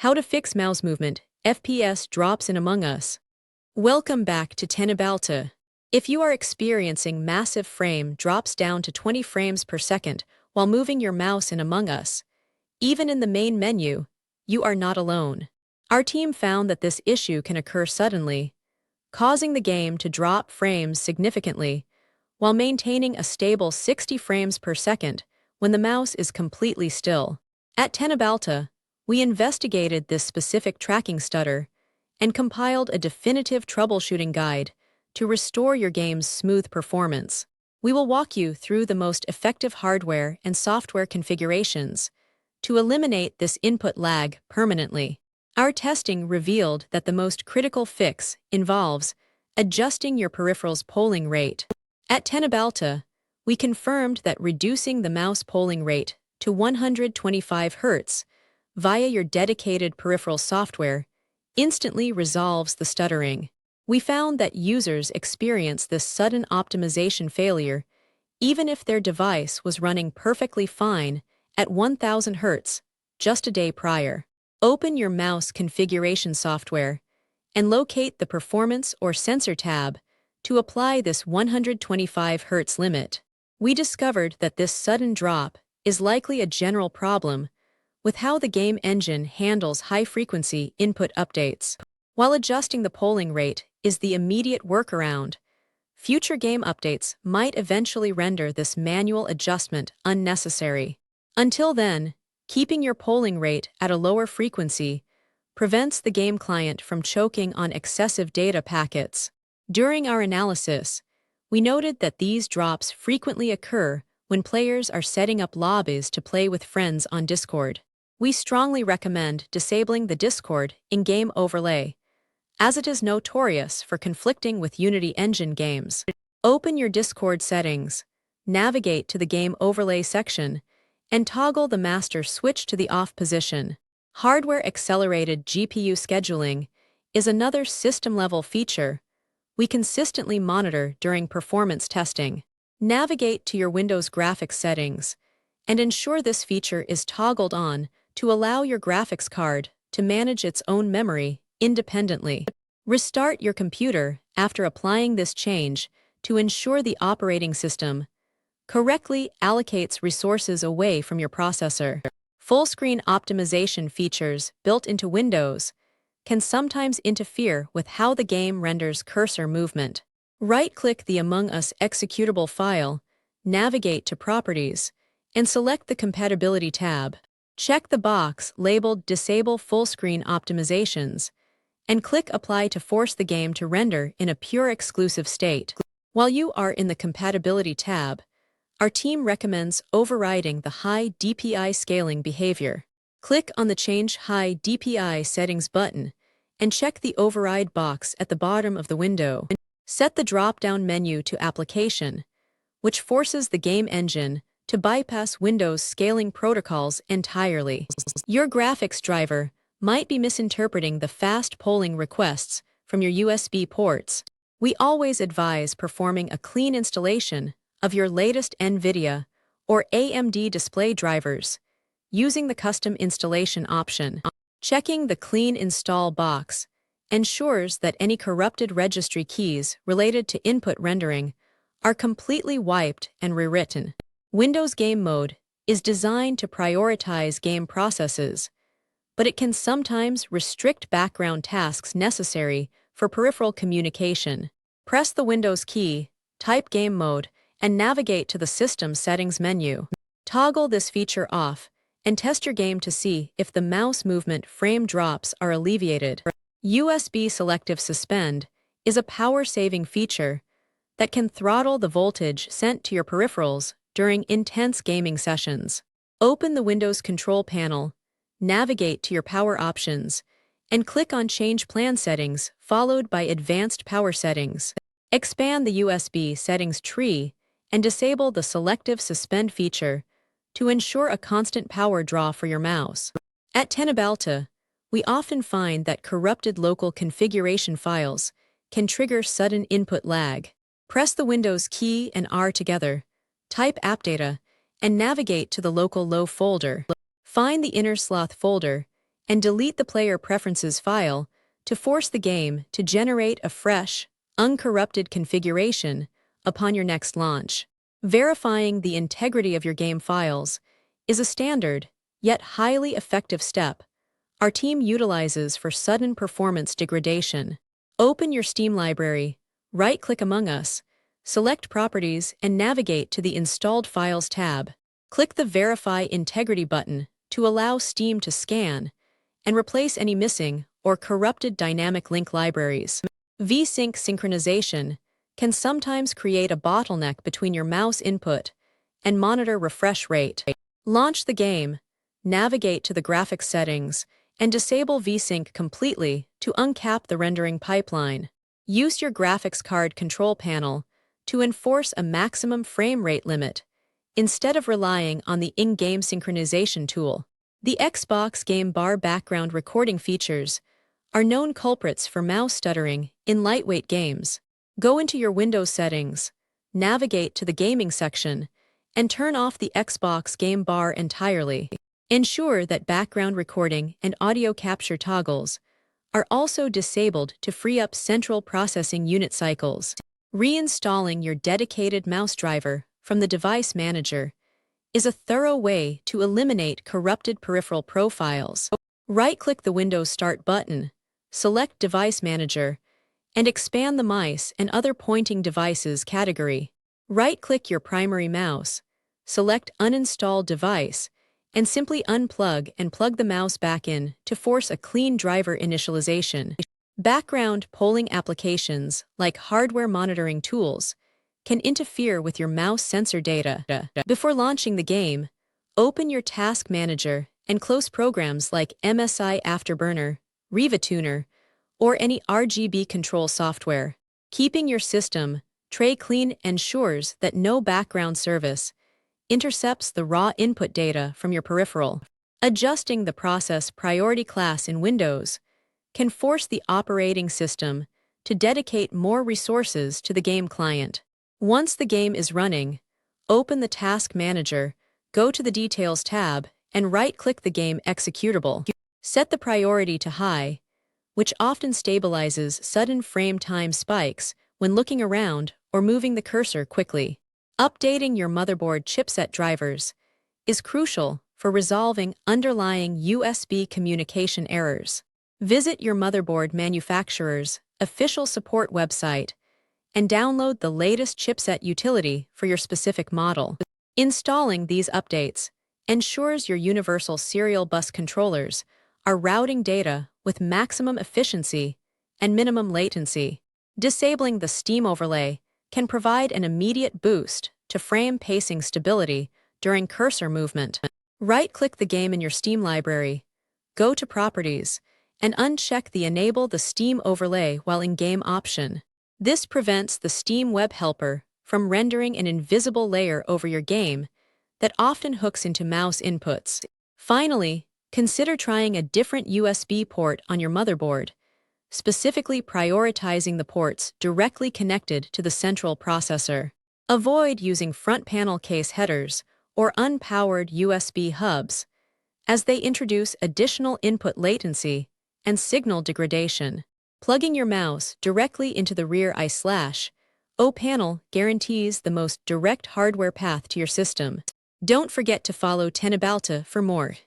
How to fix mouse movement, FPS drops in Among Us. Welcome back to Tenebalta. If you are experiencing massive frame drops down to 20 frames per second while moving your mouse in Among Us, even in the main menu, you are not alone. Our team found that this issue can occur suddenly, causing the game to drop frames significantly, while maintaining a stable 60 frames per second when the mouse is completely still. At Tenebalta, we investigated this specific tracking stutter and compiled a definitive troubleshooting guide to restore your game's smooth performance. We will walk you through the most effective hardware and software configurations to eliminate this input lag permanently. Our testing revealed that the most critical fix involves adjusting your peripheral's polling rate. At Tenebalta, we confirmed that reducing the mouse polling rate to 125 Hertz via your dedicated peripheral software instantly resolves the stuttering. We found that users experience this sudden optimization failure even if their device was running perfectly fine at 1000 Hertz just a day prior. Open your mouse configuration software and locate the Performance or Sensor tab to apply this 125 Hz limit. We discovered that this sudden drop is likely a general problem with how the game engine handles high-frequency input updates. While adjusting the polling rate is the immediate workaround, future game updates might eventually render this manual adjustment unnecessary. Until then, keeping your polling rate at a lower frequency prevents the game client from choking on excessive data packets. During our analysis, we noted that these drops frequently occur when players are setting up lobbies to play with friends on Discord. We strongly recommend disabling the Discord in-game overlay, as it is notorious for conflicting with Unity Engine games. Open your Discord settings, navigate to the Game Overlay section, and toggle the master switch to the off position. Hardware-accelerated GPU scheduling is another system-level feature we consistently monitor during performance testing. Navigate to your Windows graphics settings and ensure this feature is toggled on to allow your graphics card to manage its own memory independently. Restart your computer after applying this change to ensure the operating system correctly allocates resources away from your processor. Full-screen optimization features built into Windows can sometimes interfere with how the game renders cursor movement. Right-click the Among Us executable file, navigate to Properties, and select the Compatibility tab. Check the box labeled Disable Full-Screen Optimizations, and click Apply to force the game to render in a pure exclusive state. While you are in the Compatibility tab, our team recommends overriding the high DPI scaling behavior. Click on the Change High DPI Settings button and check the Override box at the bottom of the window. Set the drop-down menu to Application, which forces the game engine to bypass Windows scaling protocols entirely. Your graphics driver might be misinterpreting the fast polling requests from your USB ports. We always advise performing a clean installation of your latest NVIDIA or AMD display drivers using the custom installation option. Checking the Clean Install box ensures that any corrupted registry keys related to input rendering are completely wiped and rewritten. Windows Game Mode is designed to prioritize game processes, but it can sometimes restrict background tasks necessary for peripheral communication. Press the Windows key, type Game Mode, and navigate to the System Settings menu. Toggle this feature off and test your game to see if the mouse movement frame drops are alleviated. USB Selective Suspend is a power-saving feature that can throttle the voltage sent to your peripherals during intense gaming sessions. Open the Windows Control Panel, navigate to your power options, and click on Change Plan Settings followed by Advanced Power Settings. Expand the USB settings tree and disable the Selective Suspend feature to ensure a constant power draw for your mouse. At Tenebalta, we often find that corrupted local configuration files can trigger sudden input lag. Press the Windows key and R together, type AppData, and navigate to the local low folder. Find the inner sloth folder and delete the player preferences file to force the game to generate a fresh, uncorrupted configuration upon your next launch. Verifying the integrity of your game files is a standard, yet highly effective step our team utilizes for sudden performance degradation. Open your Steam library, right-click Among Us, select Properties, and navigate to the Installed Files tab. Click the Verify Integrity button to allow Steam to scan and replace any missing or corrupted dynamic link libraries. VSync synchronization can sometimes create a bottleneck between your mouse input and monitor refresh rate. Launch the game, navigate to the graphics settings, and disable VSync completely to uncap the rendering pipeline. Use your graphics card control panel to enforce a maximum frame rate limit instead of relying on the in-game synchronization tool. The Xbox Game Bar background recording features are known culprits for mouse stuttering in lightweight games. Go into your Windows settings, navigate to the gaming section, and turn off the Xbox Game Bar entirely. Ensure that background recording and audio capture toggles are also disabled to free up central processing unit cycles. Reinstalling your dedicated mouse driver from the device manager is a thorough way to eliminate corrupted peripheral profiles. Right-click the Windows Start button, select Device Manager, and expand the mice and other pointing devices category. Right-click your primary mouse, select Uninstall Device, and simply unplug and plug the mouse back in to force a clean driver initialization. Background polling applications like hardware monitoring tools can interfere with your mouse sensor data. Before launching the game, open your Task Manager and close programs like MSI Afterburner, Riva Tuner, or any RGB control software. Keeping your system tray clean ensures that no background service intercepts the raw input data from your peripheral. Adjusting the process priority class in Windows can force the operating system to dedicate more resources to the game client. Once the game is running, open the Task Manager, go to the Details tab, and right-click the game executable. Set the priority to High, which often stabilizes sudden frame time spikes when looking around or moving the cursor quickly. Updating your motherboard chipset drivers is crucial for resolving underlying USB communication errors. Visit your motherboard manufacturer's official support website and download the latest chipset utility for your specific model. Installing these updates ensures your universal serial bus controllers are routing data with maximum efficiency and minimum latency. Disabling the Steam overlay can provide an immediate boost to frame pacing stability during cursor movement. Right-click the game in your Steam library, go to Properties, and uncheck the Enable the Steam overlay while in-game option. This prevents the Steam web helper from rendering an invisible layer over your game that often hooks into mouse inputs. Finally, consider trying a different USB port on your motherboard, specifically prioritizing the ports directly connected to the central processor. Avoid using front panel case headers or unpowered USB hubs, as they introduce additional input latency and signal degradation. Plugging your mouse directly into the rear I/O panel guarantees the most direct hardware path to your system. Don't forget to follow Tenabalta for more.